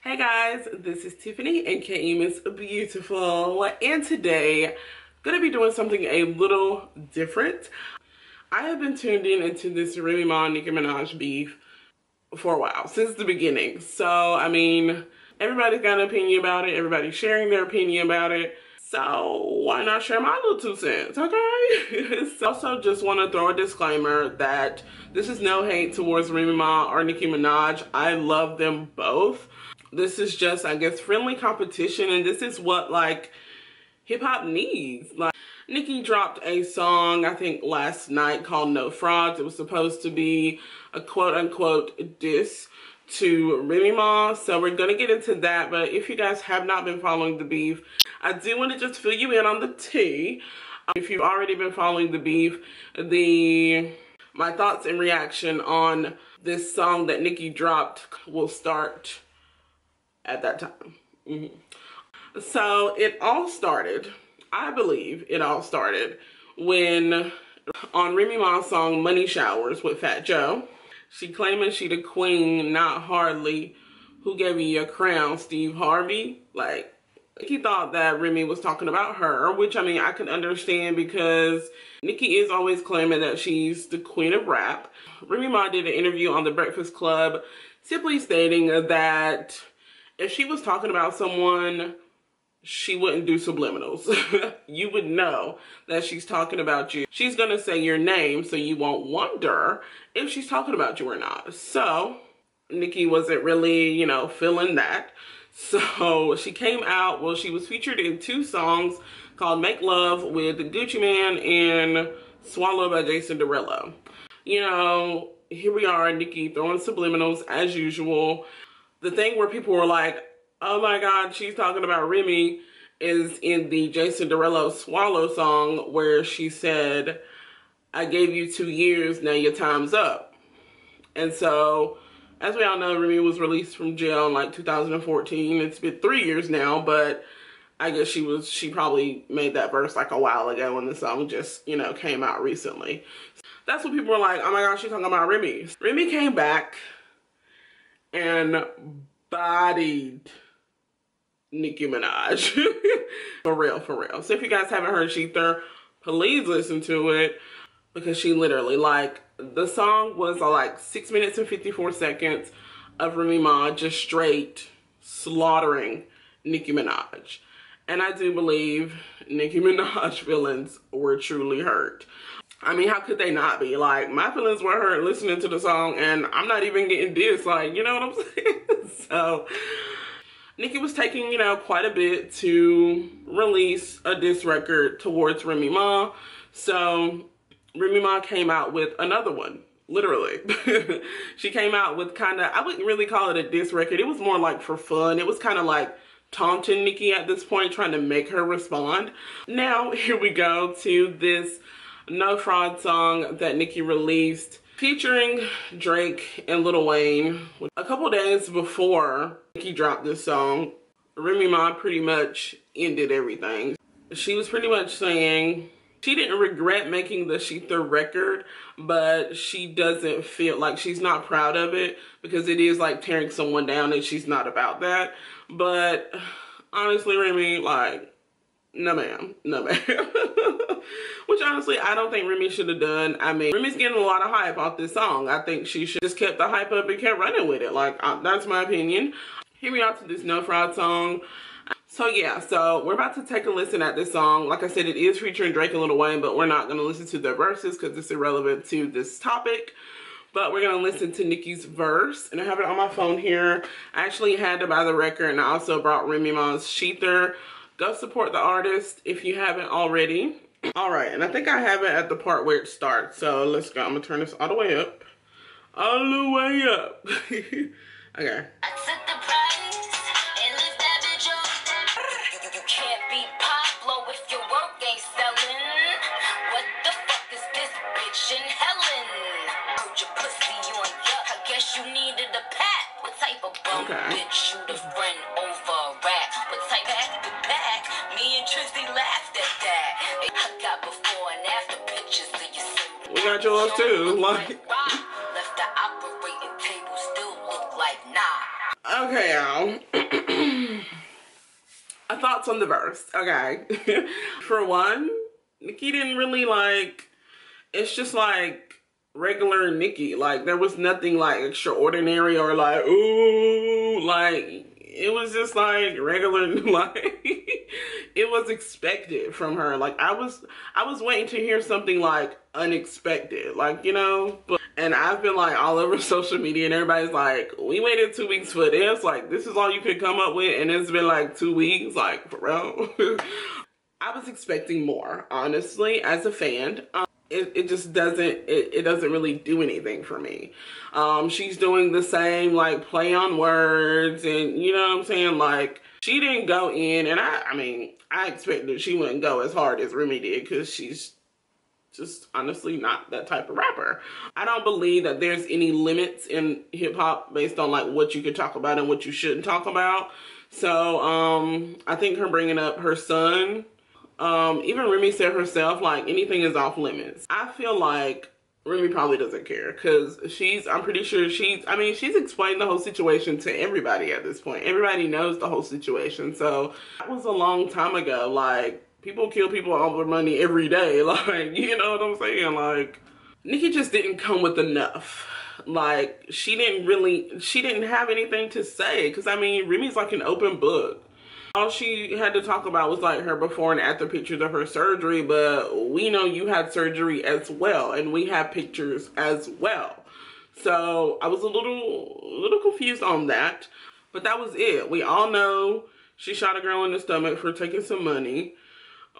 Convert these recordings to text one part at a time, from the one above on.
Hey guys, this is Tiffany, aka MsBeauTIFFull, and today I'm gonna be doing something a little different. I have been tuned into this Remy Ma Nicki Minaj beef for a while, since the beginning. So, I mean, everybody's got an opinion about it, everybody's sharing their opinion about it. So why not share my little 2 cents, okay? So, also just want to throw a disclaimer that this is no hate towards Remy Ma or Nicki Minaj. I love them both. This is just, I guess, friendly competition, and this is what, like, hip-hop needs. Like, Nicki dropped a song, I think, last night called No Frauds. It was supposed to be a quote-unquote diss to Remy Ma, so we're gonna get into that. But if you guys have not been following the beef, I do want to just fill you in on the tea. If you've already been following the beef, my thoughts and reaction on this song that Nicki dropped will start at that time. So it all started, I believe it all started when on Remy Ma's song Money Showers with Fat Joe, she claiming she the queen, not hardly. Who gave you your crown, Steve Harvey? Like, Nicki thought that Remy was talking about her, which, I mean, I can understand because Nicki is always claiming that she's the queen of rap. Remy Ma did an interview on The Breakfast Club simply stating that if she was talking about someone, she wouldn't do subliminals. You would know that she's talking about you. She's gonna say your name so you won't wonder if she's talking about you or not. So Nicki wasn't really, you know, feeling that. So she came out, well, she was featured in 2 songs called Make Love with Gucci Mane and Swallow by Jason Derulo. You know, here we are, Nicki throwing subliminals as usual. The thing where people were like, oh my God, she's talking about Remy, is in the Jason Derulo Swallow song where she said, I gave you 2 years, now your time's up. And so, as we all know, Remy was released from jail in like 2014. It's been 3 years now, but I guess she probably made that verse like a while ago when the song just, you know, came out recently. That's what people were like, oh my gosh, she's talking about Remy. Remy came back and bodied Nicki Minaj. For real. So if you guys haven't heard Sheether, please listen to it, because she literally, like, the song was like 6 minutes and 54 seconds of Remy Ma just straight slaughtering Nicki Minaj. And I do believe Nicki Minaj feelings were truly hurt. I mean, how could they not be? Like, my feelings were hurt listening to the song, and I'm not even getting dissed, like, you know what I'm saying? So, Nicki was taking, you know, quite a bit to release a diss record towards Remy Ma. So, Remy Ma came out with another one, literally. She came out with kind of, I wouldn't really call it a diss record. It was more like for fun. It was kind of like taunting Nicki at this point, trying to make her respond. Now, here we go to this No Fraud song that Nicki released featuring Drake and Lil Wayne. A couple days before Nicki dropped this song, Remy Ma pretty much ended everything. She was pretty much saying she didn't regret making the Sheether record, but she doesn't feel like, she's not proud of it because it is like tearing someone down, and she's not about that. But honestly, Remy, like, no ma'am, no ma'am. Which honestly, I don't think Remy should have done. I mean, Remy's getting a lot of hype off this song. I think she should just kept the hype up and kept running with it. Like, that's my opinion. Here we are to this No Fraud song. So yeah, so we're about to take a listen at this song. Like I said, it is featuring Drake and Lil Wayne, but we're not going to listen to their verses because it's irrelevant to this topic. But we're going to listen to Nicki's verse, and I have it on my phone here. I actually had to buy the record, and I also brought Remy Ma's Sheether. Go support the artist if you haven't already. All right, and I think I have it at the part where it starts. So let's go. I'm going to turn this all the way up. All the way up. Okay. I took the price and lift that bitch up. You can't be Pablo if your work ain't selling. What the fuck is this bitch in Helen? Heard your pussy on yuck. I guess you needed a pat. What type of bum bitch shoot a friend over a rat? What type back to back? Me and Tristy laughed at that. I got before and after pictures of you. We got yours too. Like, left the operating table still look like nah. Okay, y'all. Thoughts on the verse, okay. For one, Nicki didn't really like, it's just like regular Nicki. Like, there was nothing like extraordinary or like, ooh, like, it was just like regular, like, it was expected from her. Like, I was waiting to hear something like unexpected, like, you know. And I've been like all over social media and everybody's like, we waited 2 weeks for this, like this is all you could come up with, and it's been like 2 weeks, like for real. I was expecting more, honestly, as a fan. It just doesn't, it doesn't really do anything for me. She's doing the same like play on words, and you know what I'm saying, like she didn't go in, and I mean I expected she wouldn't go as hard as Remy did, because she's just honestly not that type of rapper. I don't believe that there's any limits in hip hop based on like what you could talk about and what you shouldn't talk about. So I think her bringing up her son, even Remy said herself, like anything is off limits. I feel like Remy probably doesn't care, because I'm pretty sure she's explained the whole situation to everybody at this point. Everybody knows the whole situation. So that was a long time ago. Like, people kill people over money every day. Like, you know what I'm saying? Like, Nicki just didn't come with enough. Like, she didn't have anything to say. Because, I mean, Remy's like an open book. All she had to talk about was like her before and after pictures of her surgery. But we know you had surgery as well. And we have pictures as well. So, I was a little confused on that. But that was it. We all know she shot a girl in the stomach for taking some money.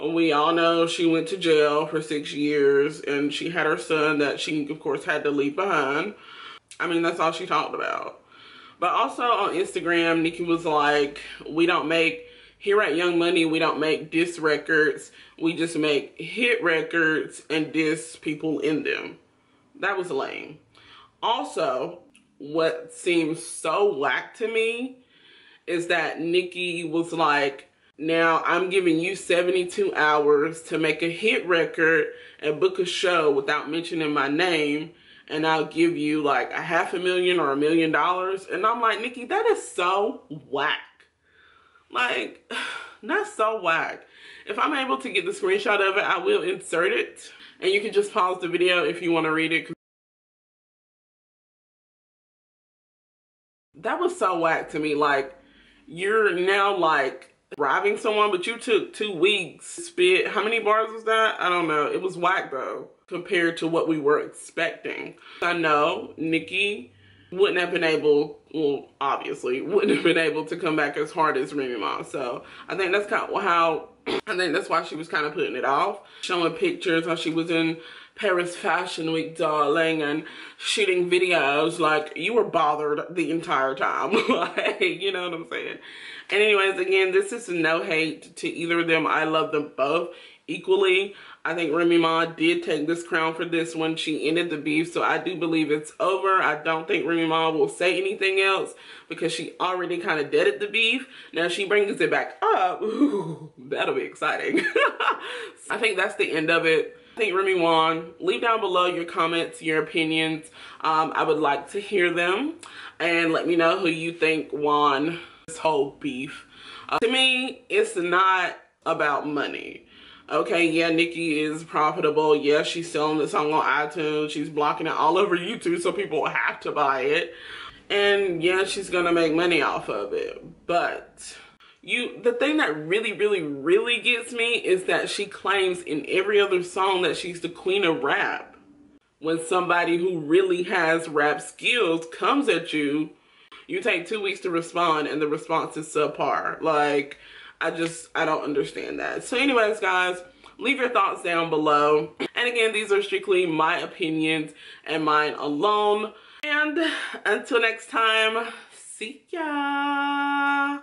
We all know she went to jail for 6 years, and she had her son that she, of course, had to leave behind. I mean, that's all she talked about. But also on Instagram, Nicki was like, here at Young Money, we don't make diss records. We just make hit records and diss people in them. That was lame. Also, what seems so whack to me is that Nicki was like, now I'm giving you 72 hours to make a hit record and book a show without mentioning my name, and I'll give you like $500,000 or $1 million. And I'm like, Nicki, that is so whack. Like, that's so whack. If I'm able to get the screenshot of it, I will insert it. And you can just pause the video if you want to read it. That was so whack to me. Like, you're now like robbing someone, but you took 2 weeks. Spit, how many bars was that? I don't know. It was whack though, compared to what we were expecting. I know Nicki wouldn't have been able, well, obviously, wouldn't have been able to come back as hard as Remy Ma. So I think that's kind of how, I think that's why she was kind of putting it off. Showing pictures how she was in Paris Fashion Week, darling, and shooting videos. Like, you were bothered the entire time. Like, you know what I'm saying? And anyways, again, this is no hate to either of them. I love them both equally. I think Remy Ma did take this crown for this one. She ended the beef, so I do believe it's over. I don't think Remy Ma will say anything else because she already kind of deaded the beef. Now she brings it back up. Ooh, that'll be exciting. I think that's the end of it. I think Remy won. Leave down below your comments, your opinions. I would like to hear them. And let me know who you think won this whole beef. To me, it's not about money. Okay, yeah, Nicki is profitable. Yeah, she's selling the song on iTunes. She's blocking it all over YouTube so people have to buy it. And yeah, she's gonna make money off of it. But the thing that really gets me is that she claims in every other song that she's the queen of rap. When somebody who really has rap skills comes at you, you take 2 weeks to respond and the response is subpar. Like, I don't understand that. So anyways, guys, leave your thoughts down below. And again, these are strictly my opinions and mine alone. And until next time, see ya.